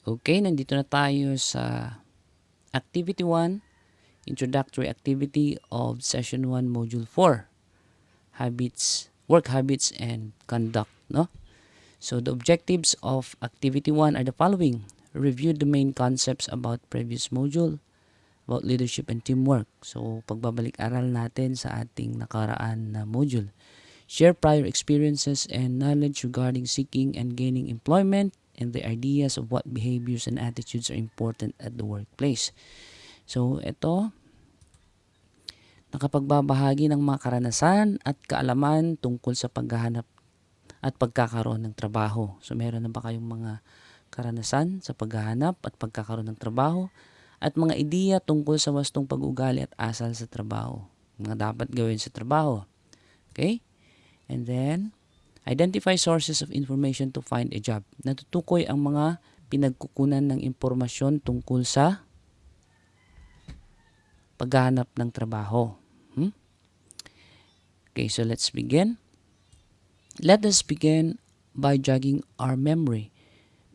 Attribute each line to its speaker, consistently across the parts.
Speaker 1: Okay, nandito na tayo sa Activity 1, Introductory Activity of Session 1, Module 4, Habits, Work Habits and Conduct. No? So the objectives of Activity 1 are the following. Review the main concepts about previous module, about leadership and teamwork. So pagbabalik-aral natin sa ating nakaraan na module. Share prior experiences and knowledge regarding seeking and gaining employment and the ideas of what behaviors and attitudes are important at the workplace. So, ito, nakapagbabahagi ng mga karanasan at kaalaman tungkol sa paghahanap at pagkakaroon ng trabaho. So, meron na ba kayong mga karanasan sa paghahanap at pagkakaroon ng trabaho at mga ideya tungkol sa wastong pag-ugali at asal sa trabaho? Mga dapat gawin sa trabaho. Okay? And then, identify sources of information to find a job. Natutukoy ang mga pinagkukunan ng impormasyon tungkol sa paghahanap ng trabaho. Okay, so let's begin. Let us begin by jogging our memory.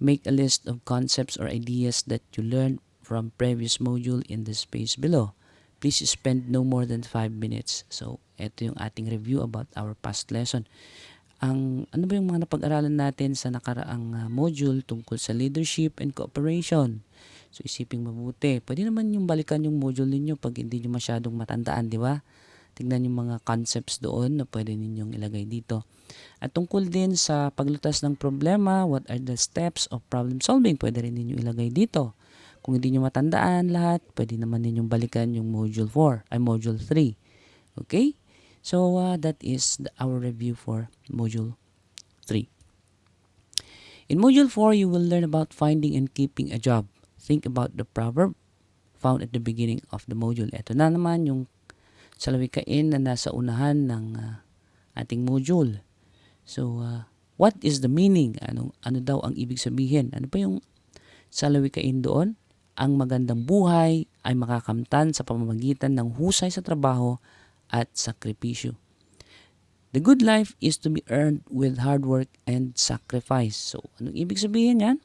Speaker 1: Make a list of concepts or ideas that you learned from previous module in the space below. Please spend no more than 5 minutes. So, ito yung ating review about our past lesson. Ano ba yung mga napag-aralan natin sa nakaraang module tungkol sa leadership and cooperation? So, isiping mabuti. Pwede naman yung balikan yung module ninyo pag hindi nyo masyadong matandaan, di ba? Tignan yung mga concepts doon na pwede ninyong ilagay dito. At tungkol din sa paglutas ng problema, what are the steps of problem solving? Pwede rin ninyo ilagay dito. Kung hindi nyo matandaan lahat, pwede naman ninyong balikan yung module 4, ay module 3. Okay? So, that is our review for Module 3. In Module 4, you will learn about finding and keeping a job. Think about the proverb found at the beginning of the module. Ito na naman yung salawikain na nasa unahan ng ating module. So, what is the meaning? Ano daw ang ibig sabihin? Ano pa yung salawikain doon? Ang magandang buhay ay makakamtan sa pamamagitan ng husay sa trabaho at sakripisyo. The good life is to be earned with hard work and sacrifice. So, anong ibig sabihin yan?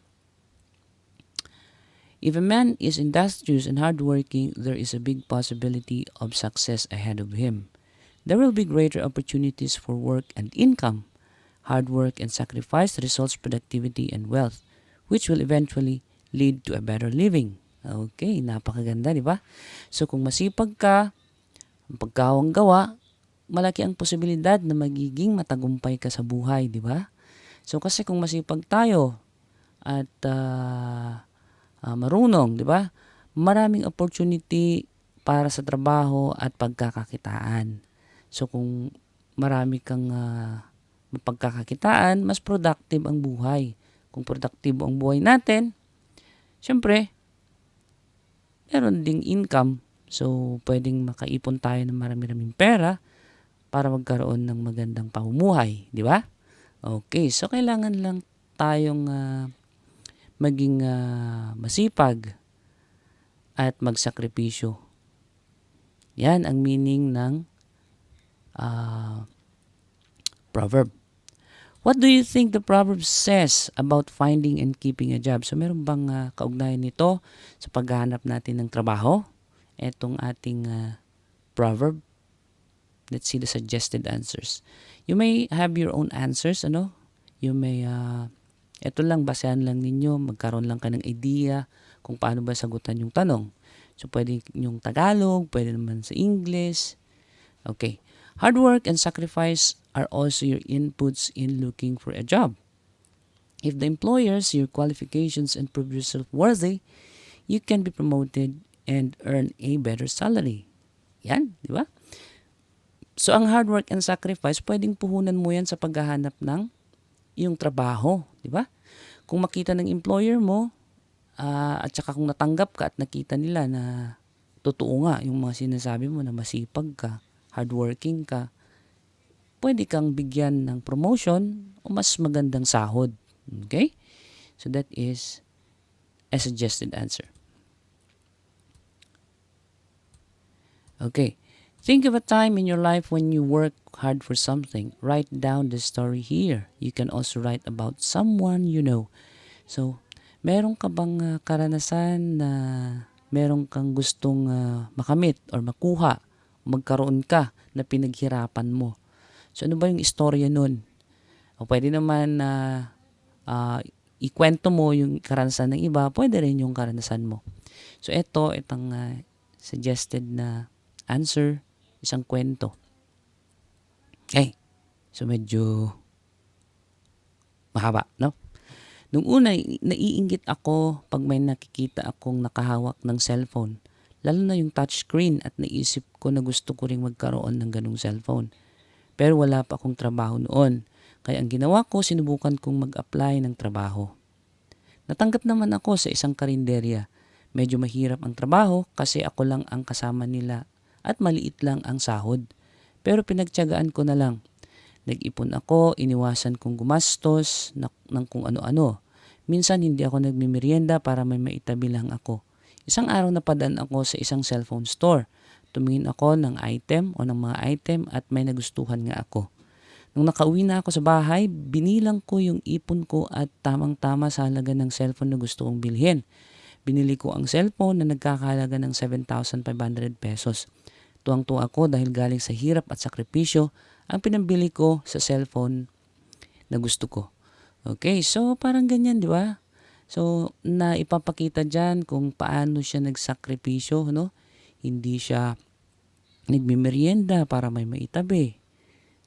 Speaker 1: If a man is industrious and hardworking, there is a big possibility of success ahead of him. There will be greater opportunities for work and income. Hard work and sacrifice results productivity and wealth, which will eventually lead to a better living. Okay, napakaganda, di ba? So, kung masipag ka, ang pagkawang gawa, malaki ang posibilidad na magiging matagumpay ka sa buhay, di ba? So kasi kung masipag tayo at marunong, di ba? Maraming opportunity para sa trabaho at pagkakakitaan. So kung marami kang mapagkakakitaan, mas productive ang buhay. Kung productive ang buhay natin, syempre, meron ding income. So, pwedeng makaipon tayo ng marami-raming pera para magkaroon ng magandang pamumuhay, di ba? Okay, so kailangan lang tayong maging masipag at magsakripisyo. Yan ang meaning ng proverb. What do you think the proverb says about finding and keeping a job? So, meron bang kaugnayan nito sa paghahanap natin ng trabaho? Etong ating proverb. Let's see the suggested answers. You may have your own answers, ano? You may, ito lang, basehan lang ninyo, magkaroon lang ka ng idea kung paano ba sagutan yung tanong. So, pwede yung Tagalog, pwede naman sa English. Okay. Hard work and sacrifice are also your inputs in looking for a job. If the employer sees your qualifications and prove yourself worthy, you can be promoted and earn a better salary. Yan, di ba? So, ang hard work and sacrifice, pwedeng puhunan mo yan sa paghahanap ng iyong trabaho, di ba? Kung makita ng employer mo, at saka kung natanggap ka at nakita nila na totoo nga yung mga sinasabi mo na masipag ka, hardworking ka, pwede kang bigyan ng promotion o mas magandang sahod. Okay? So, that is a suggested answer. Okay. Think of a time in your life when you work hard for something. Write down the story here. You can also write about someone you know. So, Meron ka bang karanasan na meron kang gustong makamit or makuha, magkaroon ka na pinaghirapan mo? So ano ba yung istorya nun? O pwede naman na ikwento mo yung karanasan ng iba, pwede rin yung karanasan mo. So itong suggested na answer, isang kwento. Okay, so medyo mahaba, no? Nung una, naiinggit ako pag may nakikita akong nakahawak ng cellphone. Lalo na yung touchscreen at naisip ko na gusto ko ring magkaroon ng ganung cellphone. Pero wala pa akong trabaho noon. Kaya ang ginawa ko, sinubukan kong mag-apply ng trabaho. Natanggap naman ako sa isang karinderya. Medyo mahirap ang trabaho kasi ako lang ang kasama nila at maliit lang ang sahod. Pero pinagtiyagaan ko na lang. Nag-ipon ako, iniwasan kong gumastos ng kung ano-ano. Minsan hindi ako nagmimerienda para may maitabi lang ako. Isang araw napadaan ako sa isang cellphone store. Tumingin ako ng item o ng mga item at may nagustuhan nga ako. Nung nakauwi na ako sa bahay, binilang ko yung ipon ko at tamang-tama sa halaga ng cellphone na gusto kong bilhin. Binili ko ang cellphone na nagkakahalaga ng 7,500 pesos. Tuwang-tuwa ako dahil galing sa hirap at sakripisyo ang pinambili ko sa cellphone na gusto ko. Okay, so parang ganyan, di ba? So, naipapakita dyan kung paano siya nagsakripisyo, no? Hindi siya nagmimerienda para may maitabi,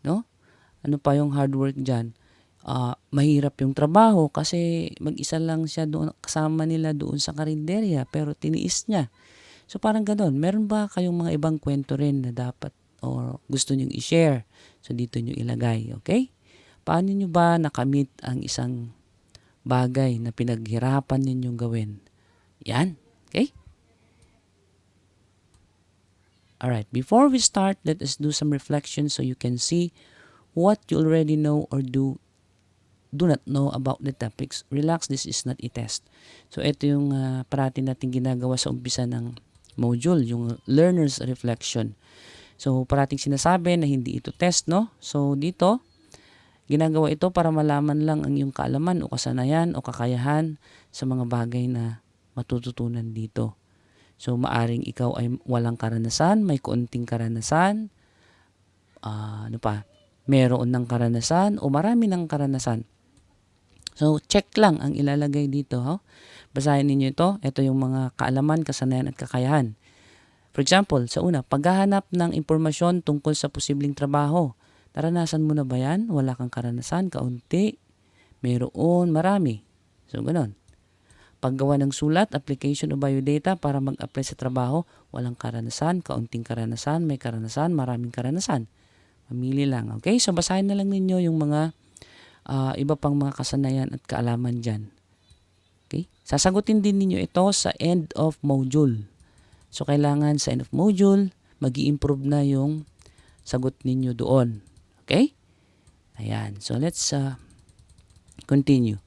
Speaker 1: no? Ano pa yung hard work dyan? Mahirap yung trabaho kasi mag-isa lang siya doon, kasama nila doon sa karinderya, pero tiniis niya. So, parang gano'n. Meron ba kayong mga ibang kwento rin na dapat o gusto nyong i-share? So, dito nyo ilagay, okay? Paano nyo ba nakamit ang isang bagay na pinaghirapan ninyong gawin? Yan, okay? Alright, before we start, let us do some reflection so you can see what you already know or do not know about the topics. Relax, this is not a test. So, ito yung parati natin ginagawa sa umpisa ng module, yung learner's reflection. So, parating sinasabi na hindi ito test, no? So, dito, ginagawa ito para malaman lang ang iyong kaalaman o kasanayan o kakayahan sa mga bagay na matututunan dito. So, maaring ikaw ay walang karanasan, may kaunting karanasan, meron ng karanasan o marami ng karanasan. So, check lang ang ilalagay dito. Basahin ninyo ito. Ito yung mga kaalaman, kasanayan at kakayahan. For example, sa una, paghahanap ng impormasyon tungkol sa posibleng trabaho. Naranasan mo na ba yan? Wala kang karanasan, kaunti, mayroon, marami. So, ganon. Paggawa ng sulat, application o biodata para mag-apply sa trabaho, walang karanasan, kaunting karanasan, may karanasan, maraming karanasan. Mamili lang, okay? So, basahin na lang ninyo yung mga iba pang mga kasanayan at kaalaman dyan. Okay? Sasagutin din ninyo ito sa end of module. So, kailangan sa end of module, mag-i-improve na yung sagot ninyo doon. Okay? Ayan. So, let's continue.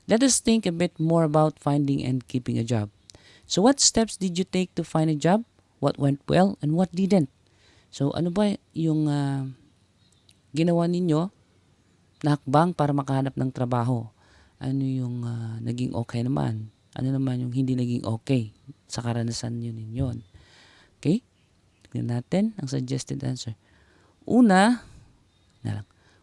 Speaker 1: Let us think a bit more about finding and keeping a job. So, what steps did you take to find a job? What went well and what didn't? So, ano ba yung ginawa ninyo na hakbang para makahanap ng trabaho? Ano yung naging okay naman? Ano naman yung hindi naging okay sa karanasan nyo ninyon? Okay? Tignan natin ang suggested answer. Una,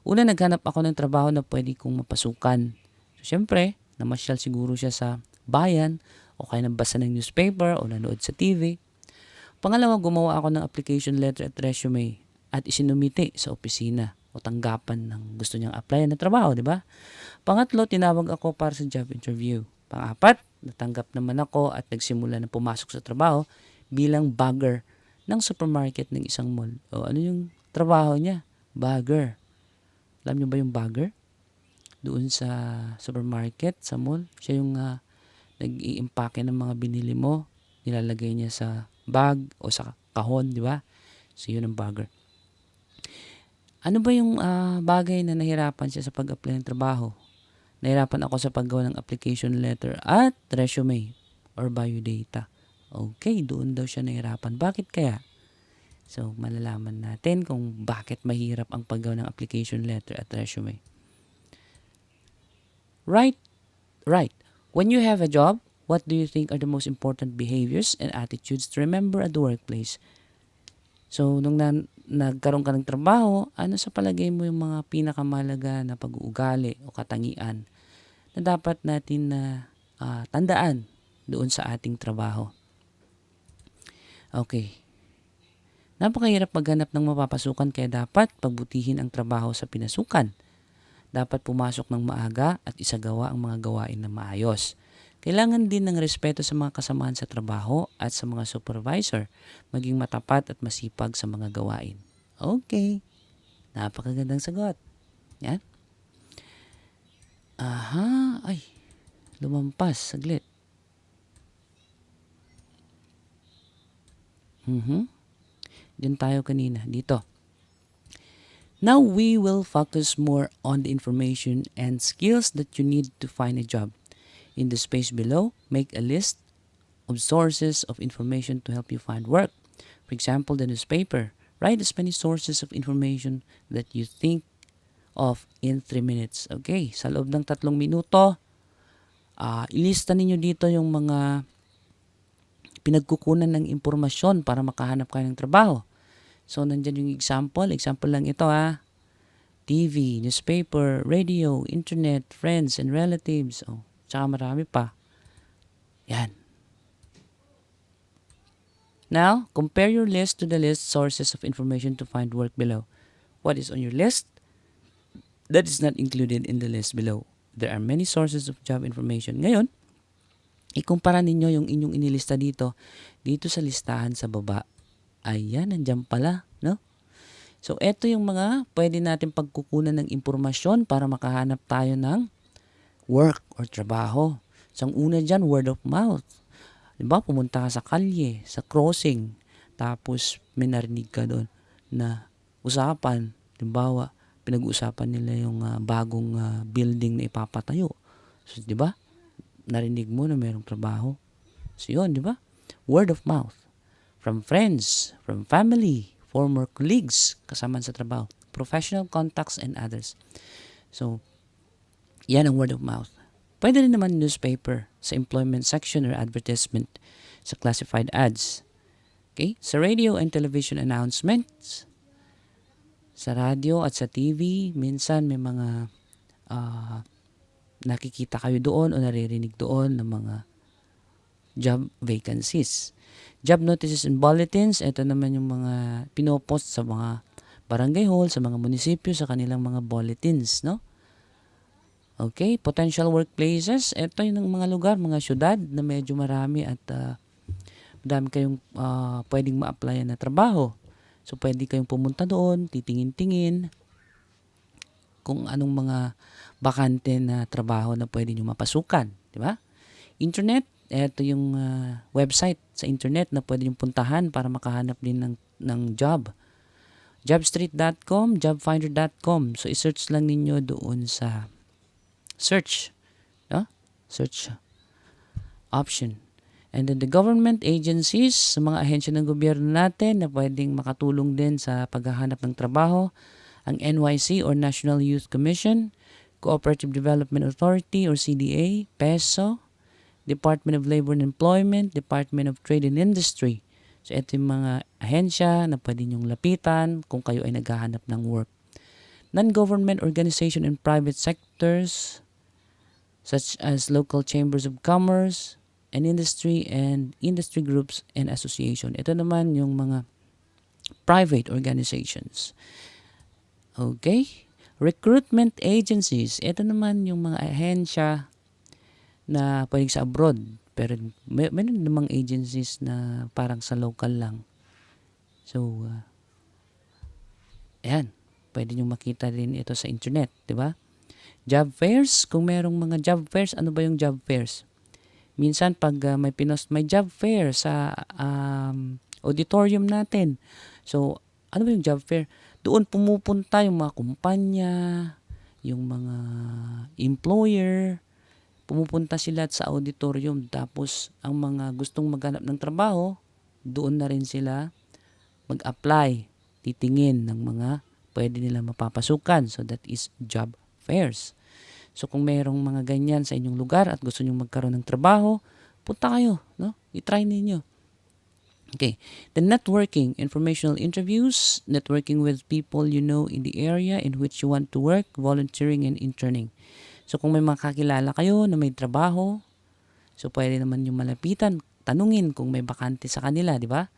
Speaker 1: naghanap ako ng trabaho na pwede kong mapasukan. So, syempre, namasyal siguro siya sa bayan o kaya nabasa ng newspaper o nanood sa TV. Pangalawa, gumawa ako ng application letter at resume at isinumiti sa opisina o tanggapan ng gusto niyang applyan na trabaho, di ba? Pangatlo, tinawag ako para sa job interview. Pang-apat, natanggap naman ako at nagsimula na pumasok sa trabaho bilang bagger ng supermarket ng isang mall. O ano yung trabaho niya? Bagger. Alam niyo ba yung bagger? Doon sa supermarket, sa mall, siya yung nag-i-impake ng mga binili mo, nilalagay niya sa bag o sa kahon, di ba? So, yun ang bagger. Ano ba yung bagay na nahirapan siya sa pag-apply ng trabaho? Nahirapan ako sa paggawa ng application letter at resume or biodata. Okay, doon daw siya nahirapan. Bakit kaya? So, malalaman natin kung bakit mahirap ang paggawa ng application letter at resume. Right. When you have a job, what do you think are the most important behaviors and attitudes to remember at the workplace? So, nung nagkaroon ka ng trabaho, ano sa palagay mo yung mga pinakamahalaga na pag-uugali o katangian na dapat natin na tandaan doon sa ating trabaho? Okay. Napakahirap maghanap ng mapapasukan kaya dapat pagbutihin ang trabaho sa pinasukan. Dapat pumasok ng maaga at isagawa ang mga gawain na maayos. Kailangan din ng respeto sa mga kasamahan sa trabaho at sa mga supervisor, maging matapat at masipag sa mga gawain. Okay, napakagandang sagot. Yan. Aha, ay, lumampas, saglit. Diyan tayo kanina, dito. Now we will focus more on the information and skills that you need to find a job. In the space below, make a list of sources of information to help you find work. For example, the newspaper. Write as many sources of information that you think of in 3 minutes. Okay, sa loob ng 3 minuto, ilista ninyo dito yung mga pinagkukunan ng impormasyon para makahanap kayo ng trabaho. So, nandyan yung example. Example lang ito TV, newspaper, radio, internet, friends and relatives. Tsaka marami pa. Yan. Now, compare your list to the list sources of information to find work below. What is on your list that is not included in the list below? There are many sources of job information. Ngayon, ikumpara ninyo yung inyong inilista dito sa listahan sa baba. Ayan, nandiyan pala, no? So, eto yung mga pwede natin pagkukunan ng impormasyon para makahanap tayo ng work or trabaho. So, ang una dyan, word of mouth. Diba, pumunta ka sa kalye, sa crossing, tapos may narinig ka doon na usapan. Diba, pinag-uusapan nila yung bagong building na ipapatayo. So, diba, narinig mo na mayroong trabaho. So, yun, diba? Word of mouth. From friends, from family, former colleagues, kasama sa trabaho, professional contacts, and others. So, yan ang word of mouth. Pwede rin naman newspaper sa employment section or advertisement sa classified ads. Okay? Sa radio and television announcements, sa radio at sa TV, minsan may mga nakikita kayo doon o naririnig doon ng mga job vacancies. Job notices and bulletins, ito naman yung mga pinopost sa mga barangay hall, sa mga munisipyo, sa kanilang mga bulletins, no? Okay, potential workplaces, ito yung mga lugar, mga syudad na medyo marami at madami kayong pwedeng ma-applyan na trabaho. So, pwede kayong pumunta doon, titingin-tingin kung anong mga bakante na trabaho na pwede nyo mapasukan, di ba? Internet, ito yung website sa internet na pwede nyo puntahan para makahanap din ng job. Jobstreet.com, jobfinder.com. So, isearch lang ninyo doon sa search. No? Search option. And then the government agencies, sa mga ahensya ng gobyerno natin na pwedeng makatulong din sa paghahanap ng trabaho, ang NYC or National Youth Commission, Cooperative Development Authority or CDA, PESO, Department of Labor and Employment, Department of Trade and Industry. So, ito yung mga ahensya na pwede nyong lapitan kung kayo ay naghahanap ng work. Non-government organization and private sectors, such as local chambers of commerce and industry groups and association. Ito naman yung mga private organizations. Okay? Recruitment agencies. Ito naman yung mga ahensya na pwedeng sa abroad. Pero meron namang agencies na parang sa local lang. So, ayan. Pwede nyo makita rin ito sa internet. Diba? Job fairs. Kung merong mga job fairs, ano ba yung job fairs? Minsan pag may job fair sa auditorium natin. So, ano ba yung job fair? Doon pumupunta yung mga kumpanya, yung mga employer, pumupunta sila sa auditorium, tapos ang mga gustong maghanap ng trabaho, doon na rin sila mag-apply, titingin ng mga pwede nila mapapasukan. So that is job fairs. So kung mayroong mga ganyan sa inyong lugar at gusto niyo magkaroon ng trabaho, punta kayo, no? I-try ninyo. Okay. The networking, informational interviews, networking with people you know in the area in which you want to work, volunteering and interning. So kung may mga kakilala kayo na may trabaho, so pwede naman yung malapitan, tanungin kung may bakante sa kanila, di ba?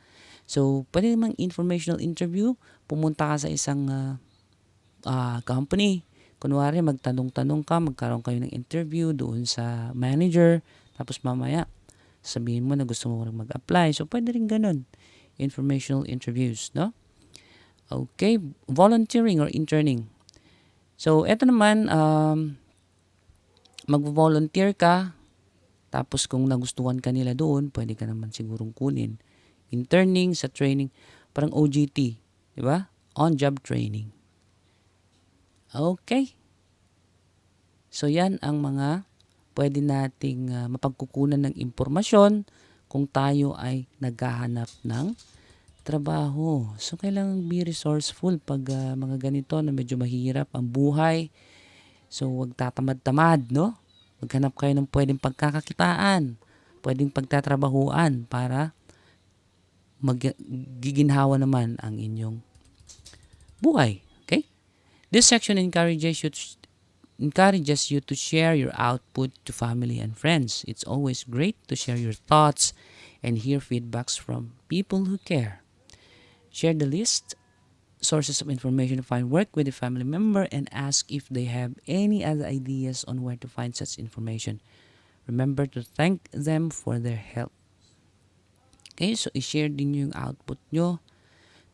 Speaker 1: So pwede namang informational interview, pumunta ka sa isang company. Kunwari, magtanong-tanong ka, magkaroon kayo ng interview doon sa manager, tapos mamaya, sabihin mo na gusto mo rin mag-apply. So, pwede rin ganun. Informational interviews, no? Okay, volunteering or interning. So, eto naman, mag-volunteer ka, tapos kung nagustuhan ka nila doon, pwede ka naman sigurong kunin. Interning sa training, parang OJT, di ba? On-job training. Okay. So, yan ang mga pwede nating mapagkukunan ng impormasyon kung tayo ay naghahanap ng trabaho. So, kailangan be resourceful pag mga ganito na medyo mahirap ang buhay. So, huwag tatamad-tamad, no? Maghanap kayo ng pwedeng pagkakakitaan, pwedeng pagtatrabahuan para magiginhawa naman ang inyong buhay. Okay? This section encourages you to share your output to family and friends. It's always great to share your thoughts and hear feedbacks from people who care. Share the list, sources of information to find work with a family member, and ask if they have any other ideas on where to find such information. Remember to thank them for their help. Okay, so i-share din yung output nyo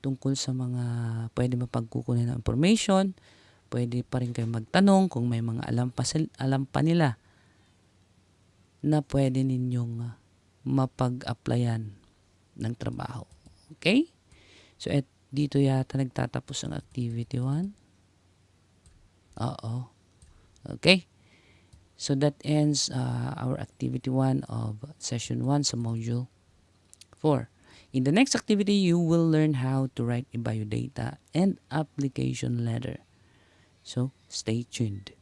Speaker 1: tungkol sa mga pwede mapagkukunan ng information. Pwede pa rin kayo magtanong kung may mga alam pa nila na pwede ninyong mapag-applyan ng trabaho. Okay? So, dito yata nagtatapos ang activity 1. Oo. Okay? So, that ends our activity 1 of session 1 sa module 4. In the next activity, you will learn how to write a biodata and application letter. So, stay tuned.